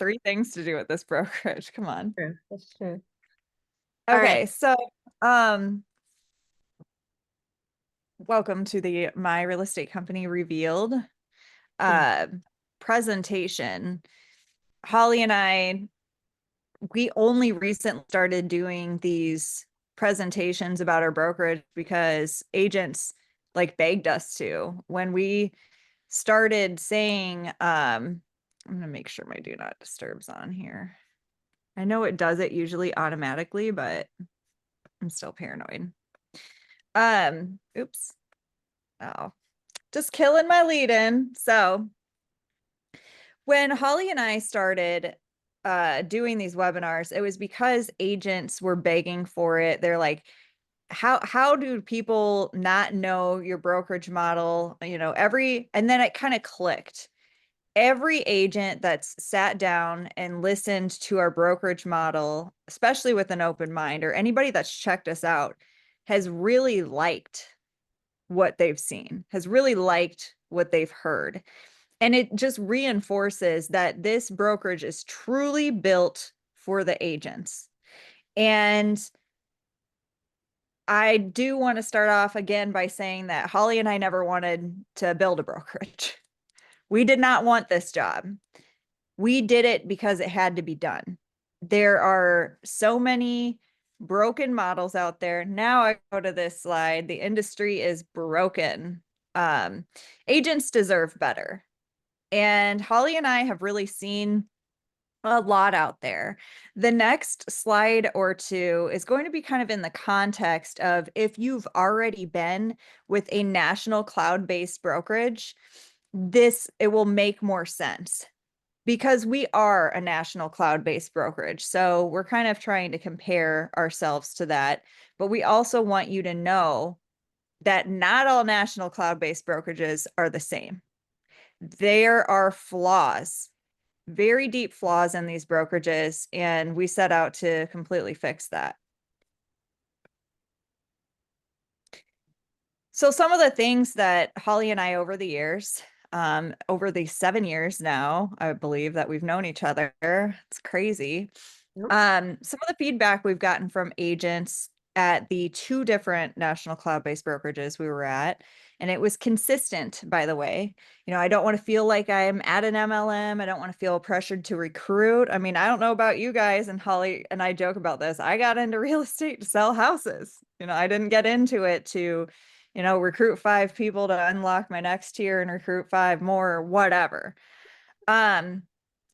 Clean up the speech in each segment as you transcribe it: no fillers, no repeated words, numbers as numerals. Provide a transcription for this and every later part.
three things to do with this brokerage. Come on. True. That's true. All right. Okay, so um welcome to the My Real Estate Company Revealed uh presentation. Holly and I, we only recently started doing these presentations about our brokerage because agents like begged us to. When we started saying, I'm gonna make sure my do not disturb's on here. I know it does it usually automatically, but I'm still paranoid. Oops. Oh, just killing my lead in. So when Holly and I started doing these webinars, it was because agents were begging for it. They're like, how do people not know your brokerage model? And then it kind of clicked. Every agent that's sat down and listened to our brokerage model, especially with an open mind, or anybody that's checked us out, has really liked what they've seen, has really liked what they've heard. And it just reinforces that this brokerage is truly built for the agents. And I do want to start off again by saying that Holly and I never wanted to build a brokerage. We did not want this job. We did it because it had to be done. There are so many broken models out there. Now I go to this slide. The industry is broken. Agents deserve better. And Holly and I have really seen a lot out there. The next slide or two is going to be kind of in the context of if you've already been with a national cloud-based brokerage, it will make more sense because we are a national cloud-based brokerage. So we're kind of trying to compare ourselves to that. But we also want you to know that not all national cloud-based brokerages are the same. There are flaws, very deep flaws in these brokerages, and we set out to completely fix that. So some of the things that Holly and I over the years, over the 7 years now, I believe that we've known each other, it's crazy. Yep. Some of the feedback we've gotten from agents at the two different national cloud-based brokerages we were at, and it was consistent, by the way. I don't want to feel like I'm at an MLM. I don't want to feel pressured to recruit. I mean, I don't know about you guys, and Holly and I joke about this. I got into real estate to sell houses. I didn't get into it to, recruit 5 people to unlock my next tier and recruit 5 more or whatever. And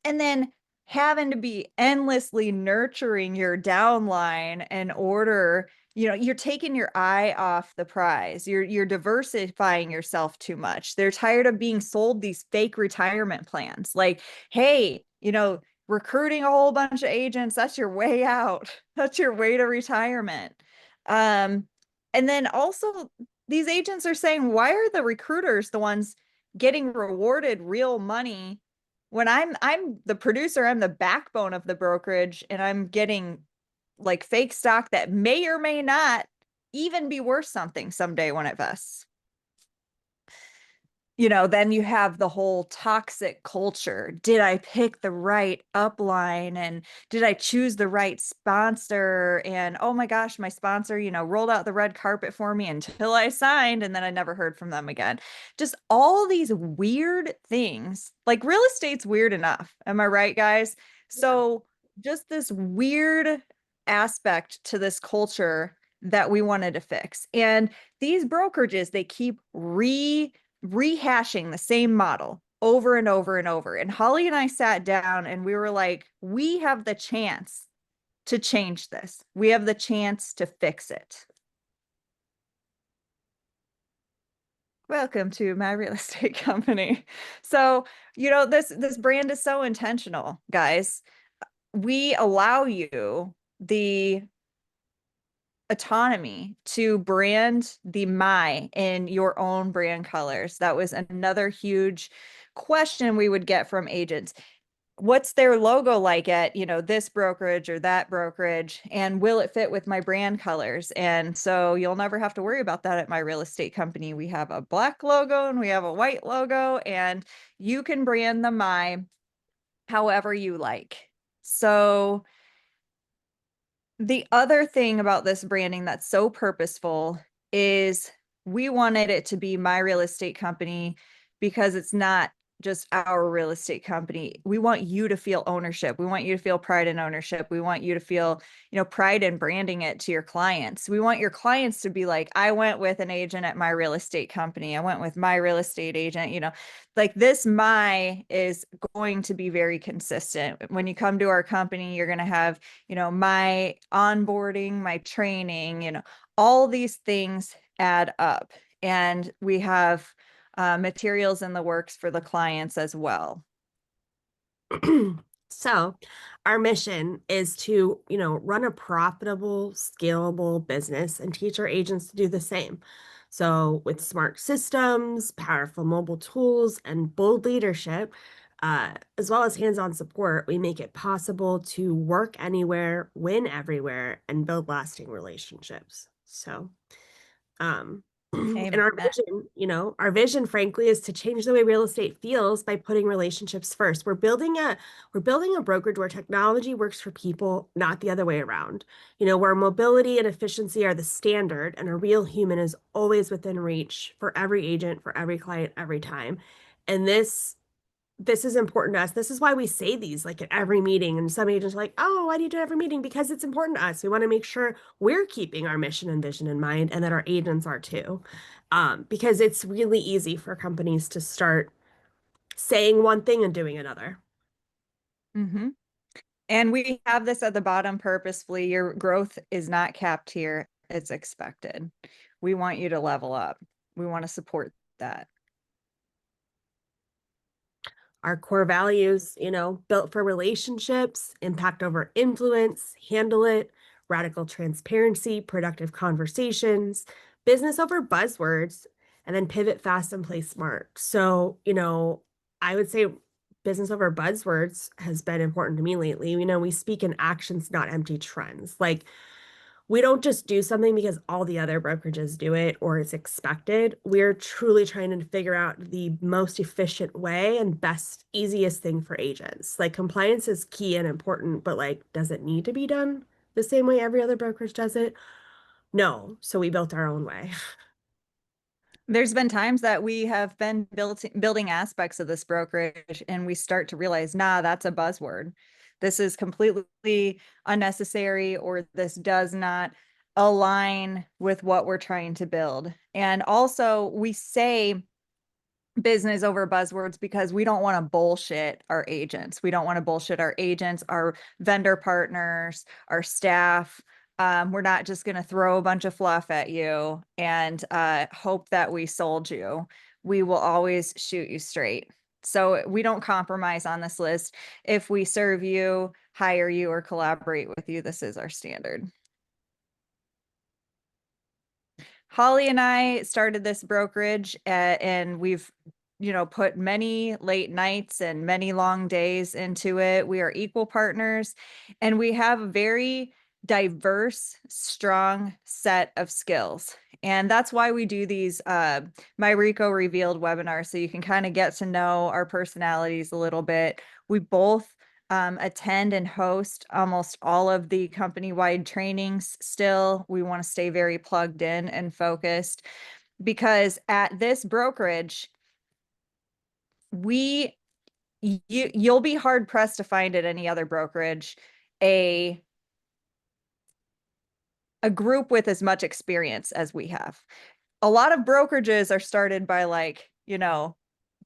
then having to be endlessly nurturing your downline in order, you're taking your eye off the prize. You're diversifying yourself too much. They're tired of being sold these fake retirement plans. Like, hey, recruiting a whole bunch of agents, that's your way out. That's your way to retirement. And then also these agents are saying, why are the recruiters the ones getting rewarded real money when I'm the producer, I'm the backbone of the brokerage, and I'm getting like fake stock that may or may not even be worth something someday when it vests? Then you have the whole toxic culture. Did I pick the right upline? And did I choose the right sponsor? And oh my gosh, my sponsor, rolled out the red carpet for me until I signed, and then I never heard from them again. Just all these weird things. Like real estate's weird enough. Am I right, guys? So just this weird aspect to this culture that we wanted to fix. And these brokerages, they keep rehashing the same model over and over and over. And Holly and I sat down and we were like, we have the chance to change this. We have the chance to fix it. Welcome to My Real Estate Company. So, this brand is so intentional, guys. We allow you the autonomy to brand the My in your own brand colors. That was another huge question we would get from agents. What's their logo like at, this brokerage or that brokerage? And will it fit with my brand colors? And so you'll never have to worry about that at My Real Estate Company. We have a black logo and we have a white logo, and you can brand the My however you like. So the other thing about this branding that's so purposeful is we wanted it to be my real estate company because it's not just our real estate company. We want you to feel ownership. We want you to feel pride in ownership. We want you to feel, pride in branding it to your clients. We want your clients to be like, I went with an agent at my real estate company. I went with my real estate agent, like this my is going to be very consistent. When you come to our company, you're going to have, my onboarding, my training, all these things add up. And we have materials in the works for the clients as well. So, our mission is to, run a profitable, scalable business and teach our agents to do the same. So, with smart systems, powerful mobile tools, and bold leadership, as well as hands-on support, we make it possible to work anywhere, win everywhere, and build lasting relationships. So, um, and Amen. our vision, frankly, is to change the way real estate feels by putting relationships first. We're building a brokerage where technology works for people, not the other way around. Where mobility and efficiency are the standard and a real human is always within reach for every agent, for every client, every time. And this is important to us. This is why we say these like at every meeting. And some agents are like, oh, why do you do it every meeting? Because it's important to us. We want to make sure we're keeping our mission and vision in mind and that our agents are too. Because it's really easy for companies to start saying one thing and doing another. Mm-hmm. And we have this at the bottom purposefully. Your growth is not capped here, it's expected. We want you to level up. We want to support that. Our core values, built for relationships, impact over influence, handle it, radical transparency, productive conversations, business over buzzwords, and then pivot fast and play smart. So, I would say business over buzzwords has been important to me lately. We speak in actions, not empty trends. Like, we don't just do something because all the other brokerages do it or it's expected. We're truly trying to figure out the most efficient way and best, easiest thing for agents. Like compliance is key and important, but like, does it need to be done the same way every other brokerage does it? No. So we built our own way. There's been times that we have been building aspects of this brokerage and we start to realize, nah, that's a buzzword. This is completely unnecessary, or this does not align with what we're trying to build. And also, we say business over buzzwords because we don't want to bullshit our agents. We don't want to bullshit our agents, our vendor partners, our staff. We're not just going to throw a bunch of fluff at you and hope that we sold you. We will always shoot you straight. So we don't compromise on this list. If we serve you, hire you, or collaborate with you, this is our standard. Holly and I started this brokerage and we've, put many late nights and many long days into it. We are equal partners and we have a very diverse, strong set of skills. And that's why we do these MyRECo revealed webinars, so you can kind of get to know our personalities a little bit. We both attend and host almost all of the company-wide trainings still. We want to stay very plugged in and focused because at this brokerage, you'll be hard pressed to find at any other brokerage a group with as much experience as we have. A lot of brokerages are started by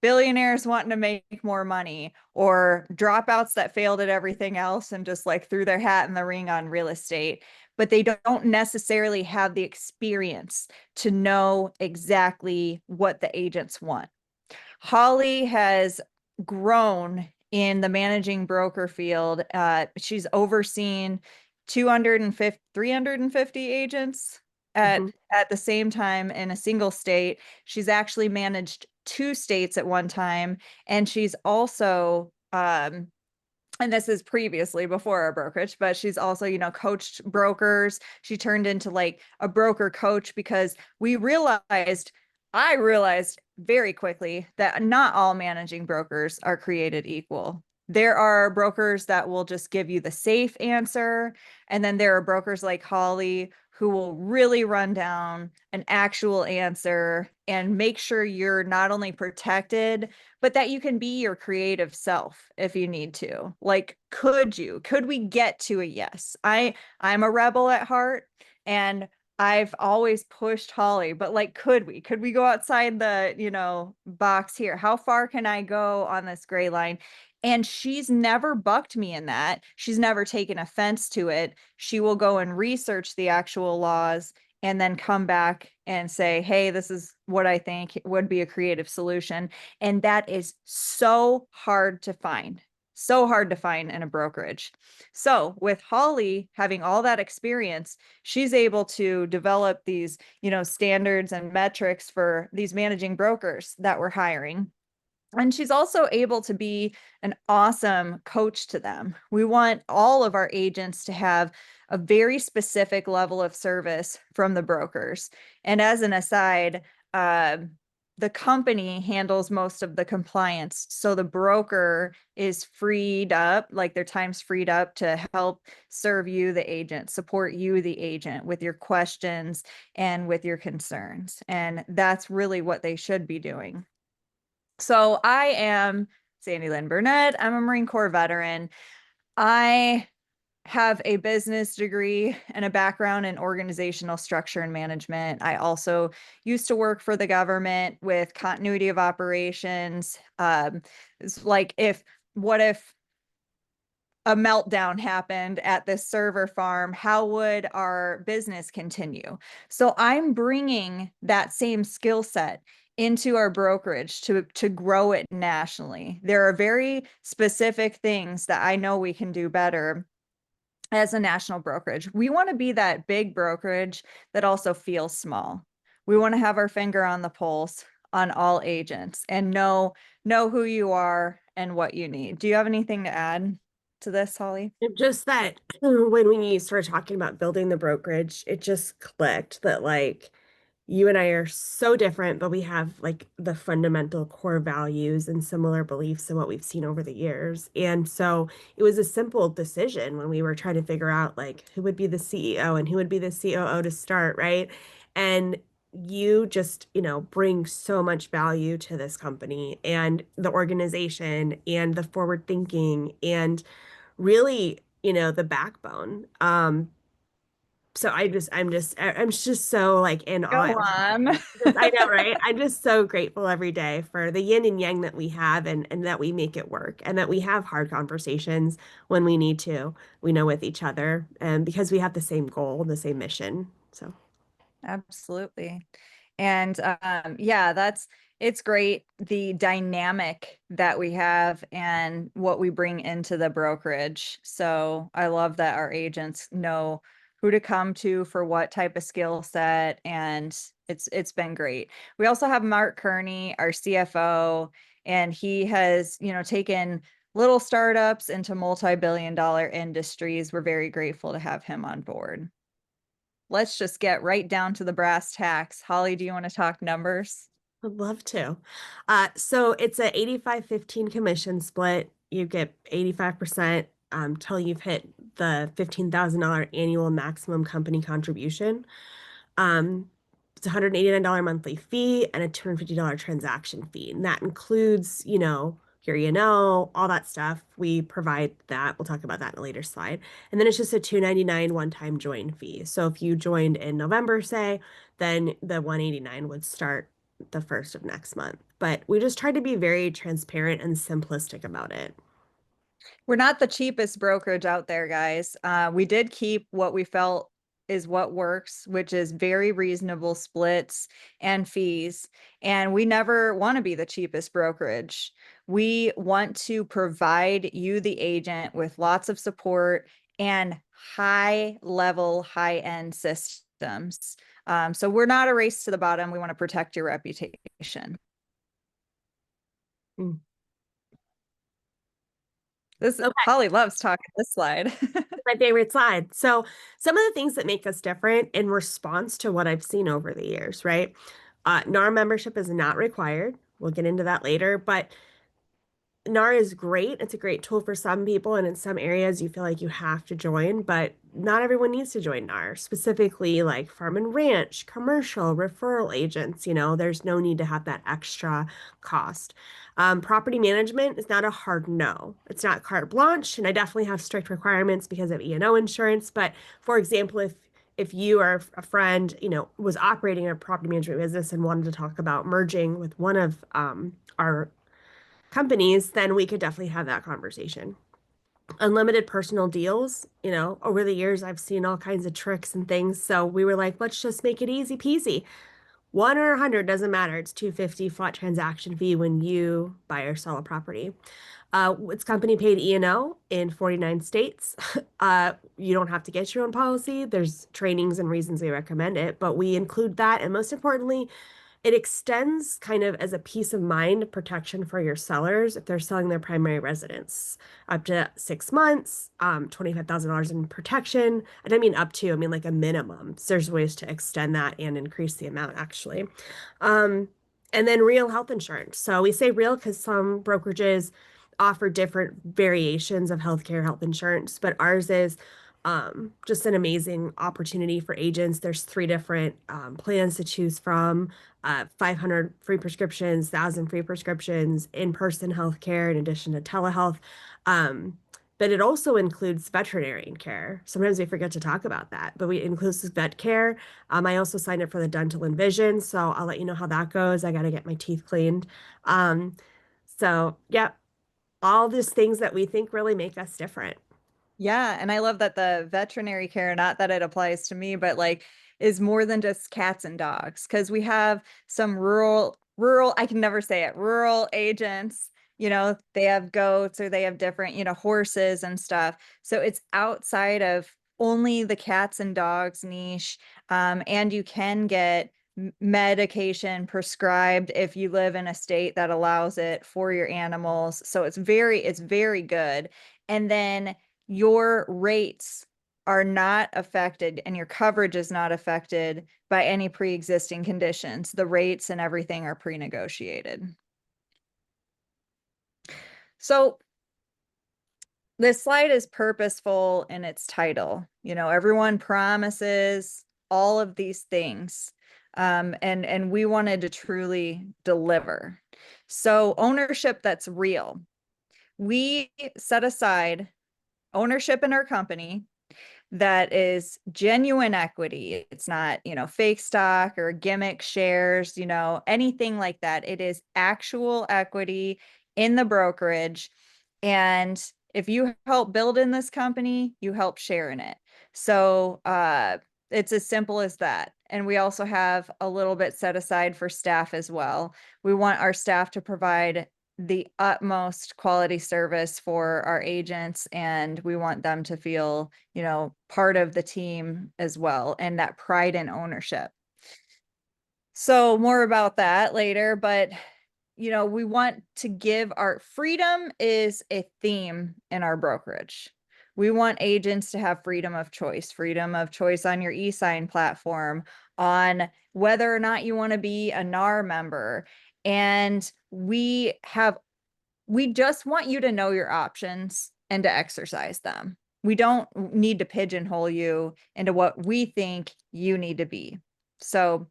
billionaires wanting to make more money, or dropouts that failed at everything else and just like threw their hat in the ring on real estate, but they don't necessarily have the experience to know exactly what the agents want. Holly has grown in the managing broker field. She's overseen 250, 350 agents at the same time in a single state. She's actually managed 2 states at one time, and she's also and this is previously before our brokerage, but she's also, coached brokers. She turned into like a broker coach because I realized very quickly that not all managing brokers are created equal. there are brokers that will just give you the safe answer. And then there are brokers like Holly who will really run down an actual answer and make sure you're not only protected, but that you can be your creative self if you need to. Like, could we get to a yes? I'm a rebel at heart, and I've always pushed Holly, but like, could we go outside the, box here? How far can I go on this gray line? And she's never bucked me in that. She's never taken offense to it. She will go and research the actual laws and then come back and say, hey, this is what I think would be a creative solution. And that is so hard to find. So hard to find in a brokerage. So with Holly having all that experience, she's able to develop these, standards and metrics for these managing brokers that we're hiring. And she's also able to be an awesome coach to them. We want all of our agents to have a very specific level of service from the brokers. And as an aside, the company handles most of the compliance. So the broker is freed up, like their time's freed up to help serve you, the agent, support you, the agent, with your questions and with your concerns. And that's really what they should be doing. So I am Sandy Lynn Burnett. I'm a Marine Corps veteran. I have a business degree and a background in organizational structure and management. I also used to work for the government with continuity of operations. It's like, what if a meltdown happened at this server farm, how would our business continue? So I'm bringing that same skill set into our brokerage to grow it nationally. There are very specific things that I know we can do better as a national brokerage. We want to be that big brokerage that also feels small. We want to have our finger on the pulse on all agents and know who you are and what you need. Do you have anything to add to this, Holly? Just that when we started talking about building the brokerage, it just clicked that like you and I are so different, but we have like the fundamental core values and similar beliefs in what we've seen over the years. And so it was a simple decision when we were trying to figure out like who would be the CEO and who would be the COO to start, right? And you just, bring so much value to this company and the organization and the forward thinking and really, the backbone. So I'm just so like in Go awe. on. I know, right? I'm just so grateful every day for the yin and yang that we have and that we make it work and that we have hard conversations when we need to, we know with each other and because we have the same goal, the same mission. So Absolutely. And yeah, it's great, the dynamic that we have and what we bring into the brokerage. So I love that our agents know who to come to for what type of skill set, and it's been great. We also have Mark Kearney, our CFO, and he has, taken little startups into multi-billion-dollar industries. We're very grateful to have him on board. Let's just get right down to the brass tacks. Holly, do you want to talk numbers? I'd love to. So it's a 85-15 commission split. You get 85% till you've hit the $15,000 annual maximum company contribution. It's a $189 monthly fee and a $250 transaction fee. And that includes, all that stuff. We provide that. We'll talk about that in a later slide. And then it's just a $299 one-time join fee. So if you joined in November, say, then the 189 would start the first of next month. But we just tried to be very transparent and simplistic about it. We're not the cheapest brokerage out there, guys. We did keep what we felt is what works, which is very reasonable splits and fees. And we never want to be the cheapest brokerage. We want to provide you, the agent, with lots of support and high level, high end systems. So we're not a race to the bottom. We want to protect your reputation. Mm. Okay. Holly loves talking this slide. My favorite slide. So some of the things that make us different in response to what I've seen over the years, right? NAR membership is not required. We'll get into that later, but NAR is great. It's a great tool for some people, and in some areas you feel like you have to join, but not everyone needs to join NAR, specifically like farm and ranch, commercial, referral agents. There's no need to have that extra cost. Property management is not a hard no. It's not carte blanche, and I definitely have strict requirements because of E&O insurance. But for example, if you or a friend, was operating a property management business and wanted to talk about merging with one of our companies, then we could definitely have that conversation. Unlimited personal deals, over the years, I've seen all kinds of tricks and things. So we were like, let's just make it easy peasy. 1 or 100 doesn't matter. It's $250 flat transaction fee when you buy or sell a property. It's company paid E&O in 49 states. You don't have to get your own policy. There's trainings and reasons we recommend it, but we include that. And most importantly, it extends kind of as a peace of mind protection for your sellers if they're selling their primary residence up to 6 months, $25,000 in protection. And I mean up to, I mean like a minimum. So there's ways to extend that and increase the amount actually. And then real health insurance. So we say real because some brokerages offer different variations of healthcare health insurance, but ours is just an amazing opportunity for agents. There's 3 different plans to choose from. 500 free prescriptions, 1,000 free prescriptions, in-person healthcare in addition to telehealth. But it also includes veterinarian care. Sometimes we forget to talk about that, but we includes vet care. I also signed up for the dental and vision, so I'll let you know how that goes. I got to get my teeth cleaned. So yeah, all these things that we think really make us different. Yeah, and I love that the veterinary care, not that it applies to me, but like is more than just cats and dogs, because we have some rural, I can never say it, rural agents, they have goats or they have different, horses and stuff. So it's outside of only the cats and dogs niche. And you can get medication prescribed if you live in a state that allows it for your animals. So it's very good. And then your rates are not affected and your coverage is not affected by any pre-existing conditions. The rates and everything are pre-negotiated. So this slide is purposeful in its title. Everyone promises all of these things. And we wanted to truly deliver. So ownership that's real. We set aside ownership in our company that is genuine equity. It's not, fake stock or gimmick shares, anything like that. It is actual equity in the brokerage. And if you help build in this company, you help share in it. So it's as simple as that. And we also have a little bit set aside for staff as well. We want our staff to provide the utmost quality service for our agents, and we want them to feel, part of the team as well, and that pride and ownership. So more about that later, but we want to give our freedom is a theme in our brokerage. We want agents to have freedom of choice on your e-sign platform, on whether or not you want to be a NAR member. And we just want you to know your options and to exercise them. We don't need to pigeonhole you into what we think you need to be. So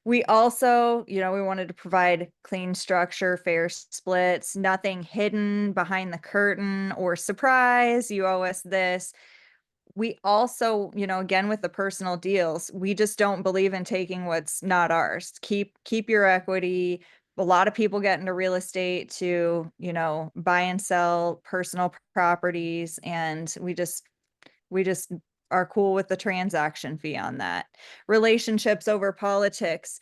we also, we wanted to provide clean structure, fair splits, nothing hidden behind the curtain or surprise, you owe us this. We also, again, with the personal deals, we just don't believe in taking what's not ours. Keep your equity. A lot of people get into real estate to, buy and sell personal properties, and we just are cool with the transaction fee on that. Relationships over politics.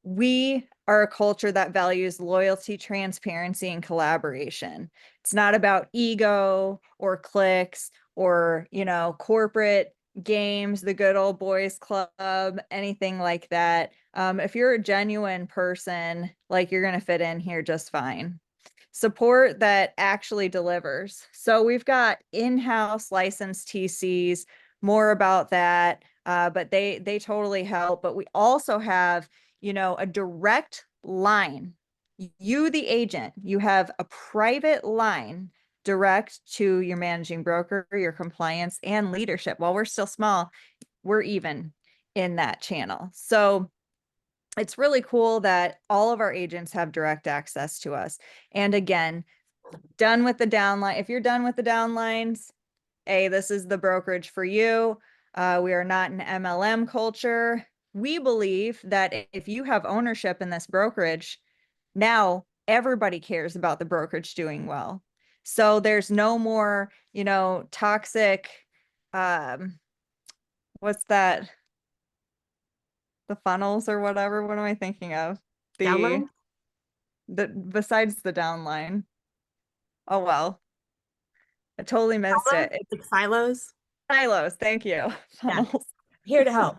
We are a culture that values loyalty, transparency, and collaboration. It's not about ego or clicks or, corporate games, the good old boys club, anything like that. If you're a genuine person, like, you're going to fit in here just fine. Support that actually delivers. So we've got in-house licensed TCs, more about that, but they totally help. But we also have, a direct line You, the agent, you have a private line direct to your managing broker, your compliance, and leadership. While we're still small, we're even in that channel. So it's really cool that all of our agents have direct access to us. And again, done with the downline. If you're done with the downlines, this is the brokerage for you. We are not an MLM culture. We believe that if you have ownership in this brokerage, now everybody cares about the brokerage doing well. So there's no more, toxic, what's that? The funnels or whatever. What am I thinking of? Downline? Besides the downline. Oh, well, I totally missed Silos? it. Like silos? Silos. Thank you. Yeah. Funnels. Here to help.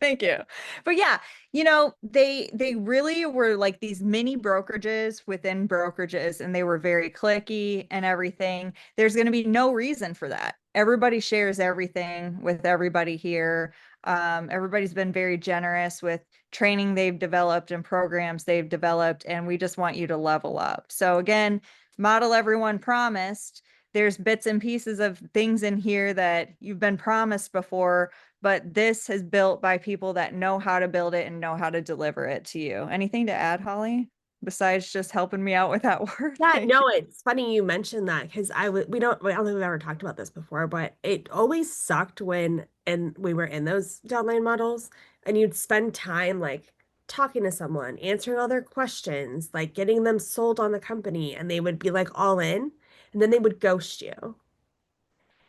Thank you. But yeah, they really were like these mini brokerages within brokerages, and they were very clicky and everything. There's going to be no reason for that. Everybody shares everything with everybody here. Everybody's been very generous with training they've developed and programs they've developed, and we just want you to level up. So again, model everyone promised. There's bits and pieces of things in here that you've been promised before, but this is built by people that know how to build it and know how to deliver it to you. Anything to add, Holly, besides just helping me out with that word? Yeah, Thank no, you. it's funny you mentioned that because I don't think we've ever talked about this before, but it always sucked when and we were in those downline models and you'd spend time like talking to someone, answering all their questions, like getting them sold on the company, and they would be like all in, and then they would ghost you.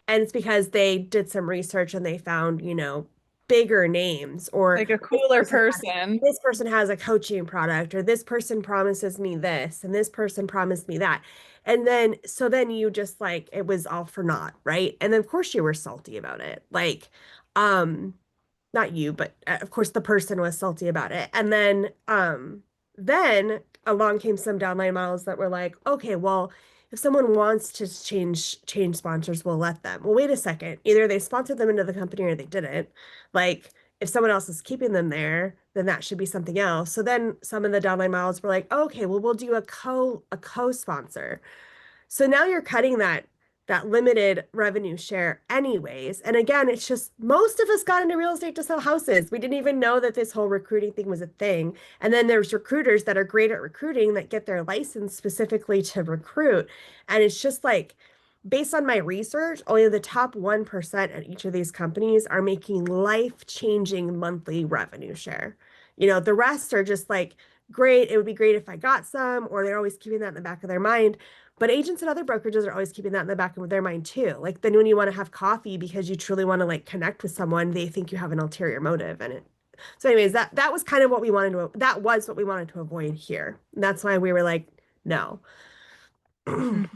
And it's because they did some research and they found, bigger names, or Like a cooler person person. this person has a coaching product, or this person promises me this and this person promised me that. And then so then you just like it was all for naught, right? And then of course you were salty about it. Like not you, but of course the person was salty about it. And then along came some downline models that were like, okay, well, if someone wants to change sponsors, we'll let them. Well, wait a second. Either they sponsored them into the company or they didn't. Like if someone else is keeping them there, then that should be something else. So then some of the downline models were like, okay, well, we'll do a co-sponsor. So now you're cutting that limited revenue share anyways. And again, it's just most of us got into real estate to sell houses. We didn't even know that this whole recruiting thing was a thing. And then there's recruiters that are great at recruiting that get their license specifically to recruit. And it's just like based on my research, only the top 1% at each of these companies are making life-changing monthly revenue share. The rest are just like, great, it would be great if I got some, or they're always keeping that in the back of their mind. But agents and other brokerages are always keeping that in the back of their mind too. Like then when you want to have coffee because you truly want to like connect with someone, they think you have an ulterior motive in it. So anyways, that was kind of what we wanted that was what we wanted to avoid here. And that's why we were like, no. Mhm.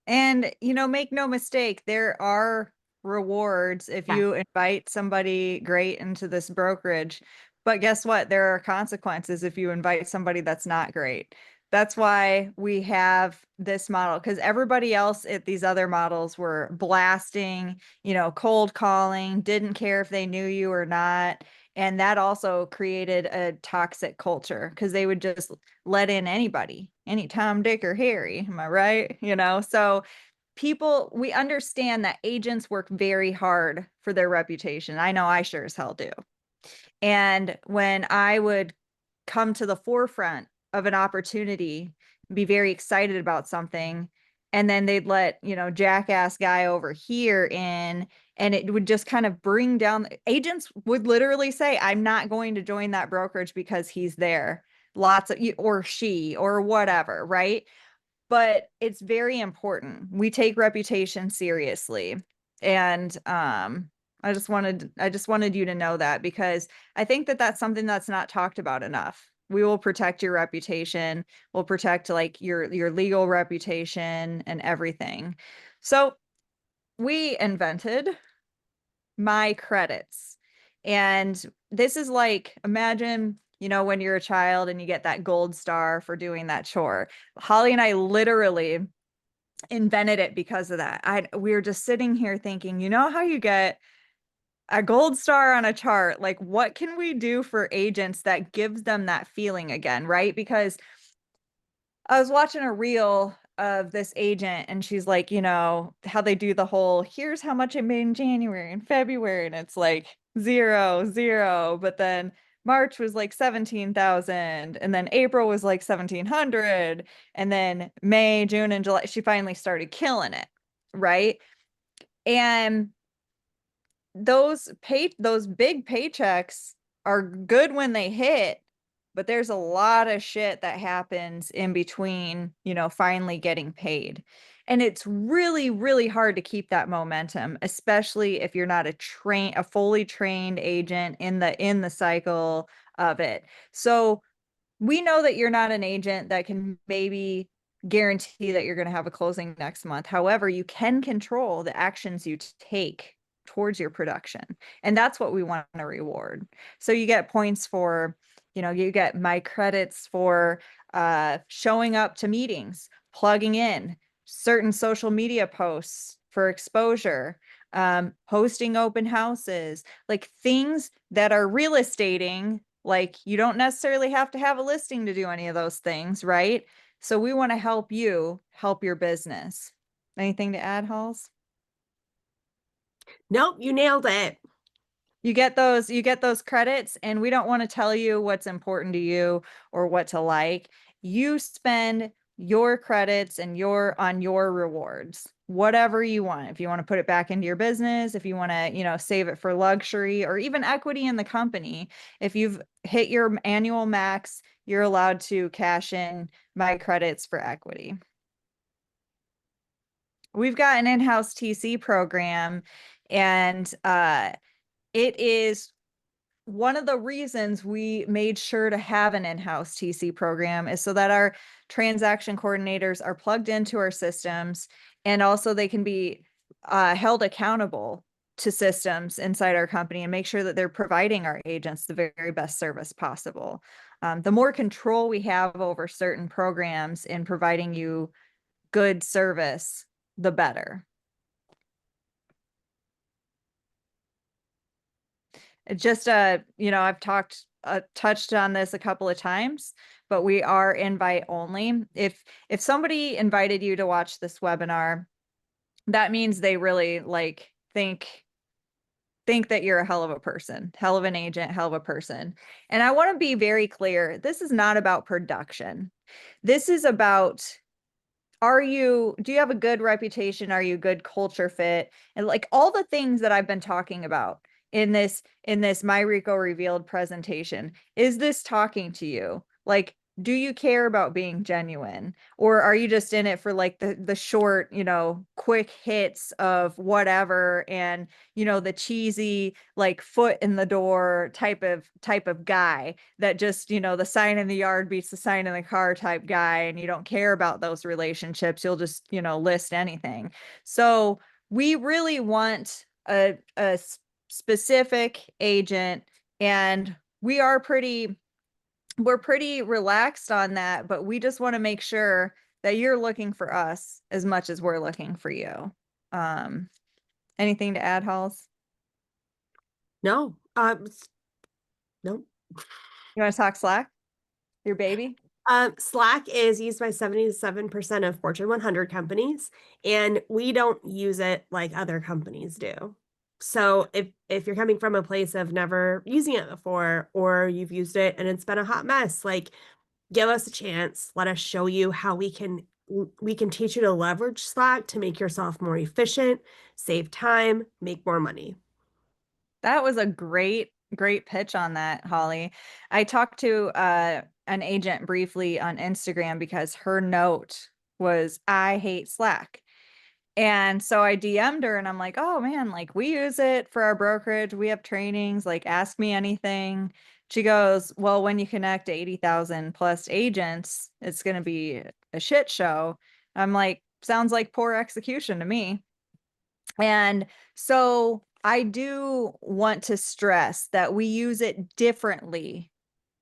And, make no mistake, there are rewards if Yes. you invite somebody great into this brokerage. But guess what? There are consequences if you invite somebody that's not great. That's why we have this model, because everybody else at these other models were blasting, cold calling, didn't care if they knew you or not. And that also created a toxic culture because they would just let in anybody, any Tom, Dick, or Harry. Am I right? So we understand that agents work very hard for their reputation. I know I sure as hell do. And when I would come to the forefront of an opportunity, be very excited about something, and then they'd let, jackass guy over here in, and it would just kind of bring down agents would literally say, I'm not going to join that brokerage because he's there. Lots of or she or whatever, right? But it's very important. We take reputation seriously. And I just wanted you to know that, because I think that that's something that's not talked about enough. We will protect your reputation. We'll protect like your legal reputation and everything. So we invented my credits. And this is like, imagine, when you're a child and you get that gold star for doing that chore. Holly and I literally invented it because of that. We were just sitting here thinking, how you get a gold star on a chart? Like, what can we do for agents that gives them that feeling again, right? Because I was watching a reel of this agent and she's like, you know, how they do the whole, here's how much I made in January and February. And it's like 0, 0. But then March was like 17,000. And then April was like 1,700. And then May, June, and July, she finally started killing it. Right. And those big paychecks are good when they hit, but there's a lot of shit that happens in between, you know, finally getting paid. And it's really, really hard to keep that momentum, especially if you're not a fully trained agent in the cycle of it. So we know that you're not an agent that can maybe guarantee that you're going to have a closing next month. However, you can control the actions you take towards your production. And that's what we want to reward. So you get points for, you know, you get my credits for showing up to meetings, plugging in certain social media posts for exposure, hosting open houses, like things that are real estating. Like you don't necessarily have to have a listing to do any of those things, right? So we want to help you help your business. Anything to add, Halls? Nope, you nailed it. You get those credits, and we don't want to tell you what's important to you or what to like. You spend your credits and on your rewards, whatever you want. If you want to put it back into your business, if you want to, you know, save it for luxury or even equity in the company, if you've hit your annual max, you're allowed to cash in my credits for equity. We've got an in-house TC program, and it is one of the reasons we made sure to have an in-house TC program is so that our transaction coordinators are plugged into our systems, and also they can be held accountable to systems inside our company and make sure that they're providing our agents the very best service possible. The more control we have over certain programs in providing you good service, the better. It just you know, I've touched on this a couple of times, but we are invite only. If somebody invited you to watch this webinar, that means they really like think that you're a hell of a person, hell of an agent, hell of a person. And I want to be very clear, this is not about production. This is about, do you have a good reputation? Are you a good culture fit? And like all the things that I've been talking about in this MyRECo revealed presentation, is this talking to you? Like, do you care about being genuine, or are you just in it for like the short, you know, quick hits of whatever, and you know, the cheesy like foot in the door type of guy that just, you know, the sign in the yard beats the sign in the car type guy, and you don't care about those relationships, you'll just, you know, list anything. So we really want a specific agent, and we're pretty relaxed on that, but we just want to make sure that you're looking for us as much as we're looking for you. Anything to add, Halls? No, nope. You want to talk Slack? Your baby? Slack is used by 77% of Fortune 100 companies, and we don't use it like other companies do. So if you're coming from a place of never using it before, or you've used it and it's been a hot mess, like give us a chance. Let us show you how we can teach you to leverage Slack to make yourself more efficient, save time, make more money. That was a great pitch on that, Holly. I talked to an agent briefly on Instagram because her note was, I hate Slack. And so I DM'd her and I'm like, oh man, like we use it for our brokerage. We have trainings, like ask me anything. She goes, well, when you connect to 80,000 plus agents, it's going to be a shit show. I'm like, sounds like poor execution to me. And so I do want to stress that we use it differently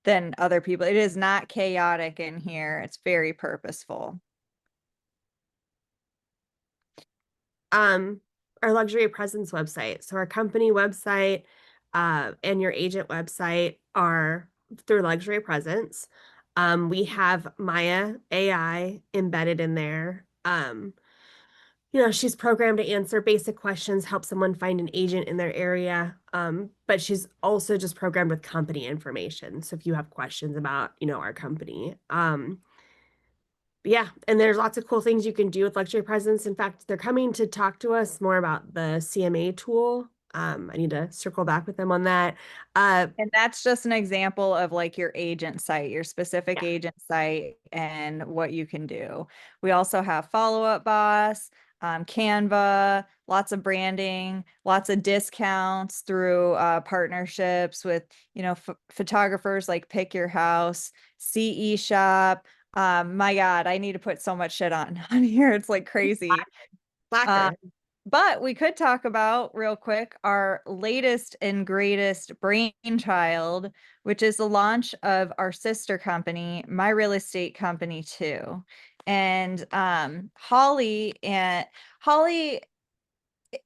than other people. It is not chaotic in here. It's very purposeful. Our luxury presence website. So our company website and your agent website are through luxury presence. We have Maya AI embedded in there. You know, she's programmed to answer basic questions, help someone find an agent in their area. But she's also just programmed with company information. So if you have questions about, you know, our company, yeah, and there's lots of cool things you can do with luxury presence. In fact, they're coming to talk to us more about the CMA tool. I need to circle back with them on that. And that's just an example of like your agent site, your specific Yeah. agent site and what you can do. We also have Follow Up Boss, Canva, lots of branding, lots of discounts through partnerships with, you know, photographers like Pick Your House, CE Shop. My God, I need to put so much shit on here. It's like crazy. Slacker. But we could talk about real quick our latest and greatest brainchild, which is the launch of our sister company, My Real Estate Company 2. And Holly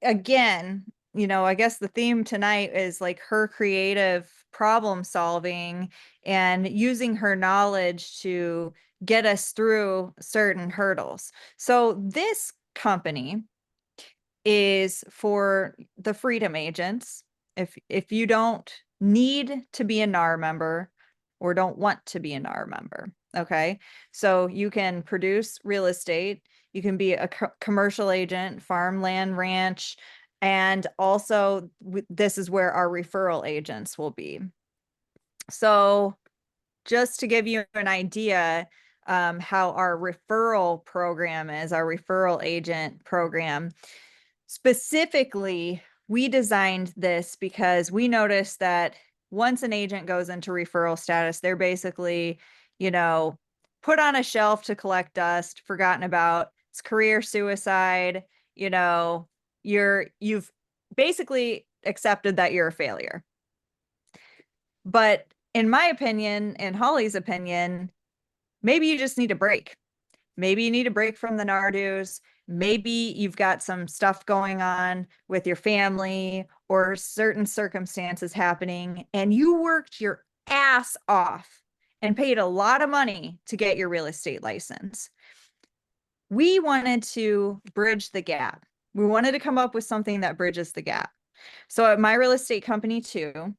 again, you know, I guess the theme tonight is like her creative problem solving and using her knowledge to get us through certain hurdles. So this company is for the freedom agents. If you don't need to be a NAR member or don't want to be a NAR member, okay? So you can produce real estate, you can be a commercial agent, farmland, ranch, and also this is where our referral agents will be. So just to give you an idea, how our referral program is, our referral agent program. Specifically, we designed this because we noticed that once an agent goes into referral status, they're basically, you know, put on a shelf to collect dust, forgotten about. It's career suicide, you know, you've basically accepted that you're a failure. But in my opinion, and Holly's opinion, maybe you just need a break. Maybe you need a break from the Nardos. Maybe you've got some stuff going on with your family or certain circumstances happening, and you worked your ass off and paid a lot of money to get your real estate license. We wanted to bridge the gap. We wanted to come up with something that bridges the gap. So at My Real Estate Company 2,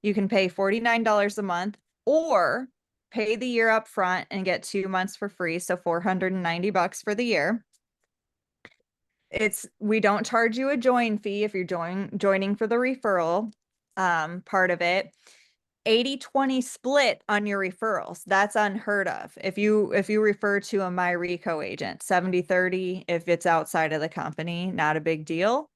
you can pay $49 a month or pay the year up front and get 2 months for free. So $490 for the year. We don't charge you a join fee if you're joining for the referral part of it. 80-20 split on your referrals. That's unheard of. If you refer to a MyRECo agent, 70-30 if it's outside of the company, not a big deal.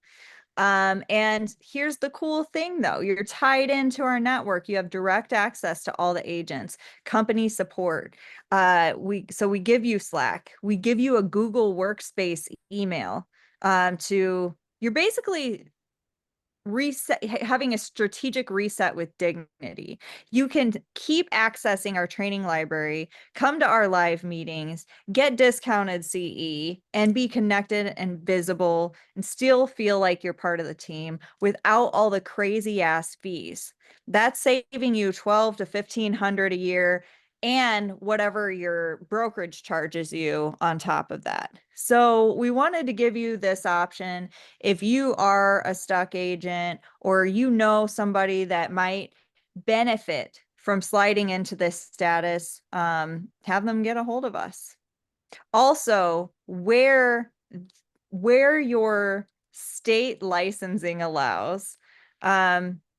And here's the cool thing though, you're tied into our network. You have direct access to all the agents, company support. We give you Slack, we give you a Google Workspace email, you're basically having a strategic reset with dignity. You can keep accessing our training library, come to our live meetings, get discounted CE, and be connected and visible and still feel like you're part of the team without all the crazy ass fees. That's saving you 12 to 1500 a year and whatever your brokerage charges you on top of that. So we wanted to give you this option. If you are a stuck agent or you know somebody that might benefit from sliding into this status, have them get a hold of us. Also, where your state licensing allows,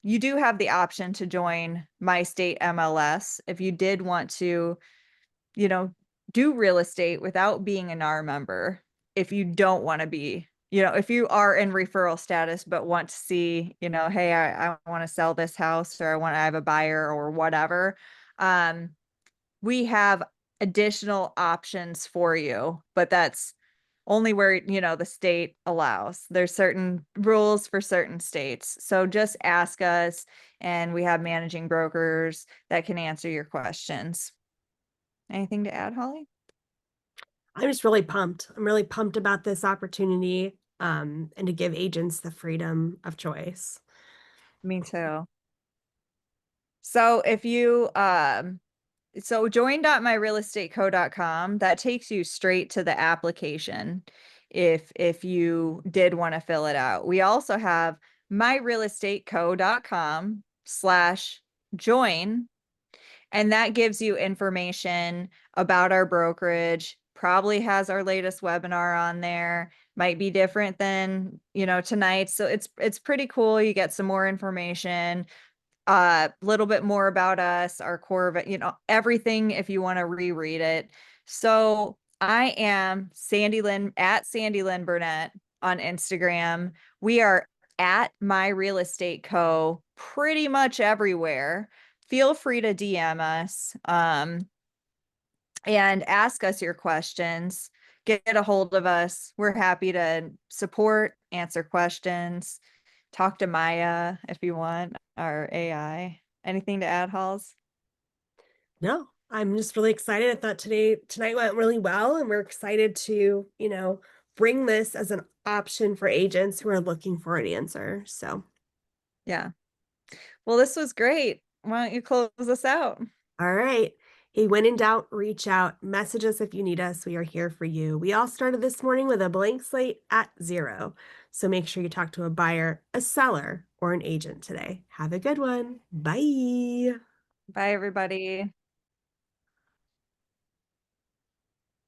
you do have the option to join My State MLS if you did want to, you know, do real estate without being an NAR member. If you don't want to be, you know, if you are in referral status but want to see, you know, hey, I want to sell this house or I have a buyer or whatever, we have additional options for you, but that's only where, you know, the state allows. There's certain rules for certain states. So just ask us and we have managing brokers that can answer your questions. Anything to add, Holly? I'm just really pumped. I'm really pumped about this opportunity, and to give agents the freedom of choice. Me too. So if you so join.myrealestateco.com, that takes you straight to the application if you did want to fill it out. We also have myrealestateco.com/join, and that gives you information about our brokerage, probably has our latest webinar on there, might be different than, tonight. So it's pretty cool. You get some more information, little bit more about us, our core, everything if you want to reread it. So I am Sandy Lynn at Sandy Lynn Burnett on Instagram. We are at My Real Estate Co. pretty much everywhere. Feel free to DM us and ask us your questions. Get a hold of us. We're happy to support, answer questions. Talk to Maya if you want, our AI. Anything to add, Halls? No, I'm just really excited. I thought tonight went really well, and we're excited to, bring this as an option for agents who are looking for an answer. So, Yeah. Well, this was great. Why don't you close us out? all right. Hey, when in doubt, reach out, message us if you need us. We are here for you. We all started this morning with a blank slate at 0. So make sure you talk to a buyer, a seller, or an agent today. Have a good one. Bye. Bye, everybody.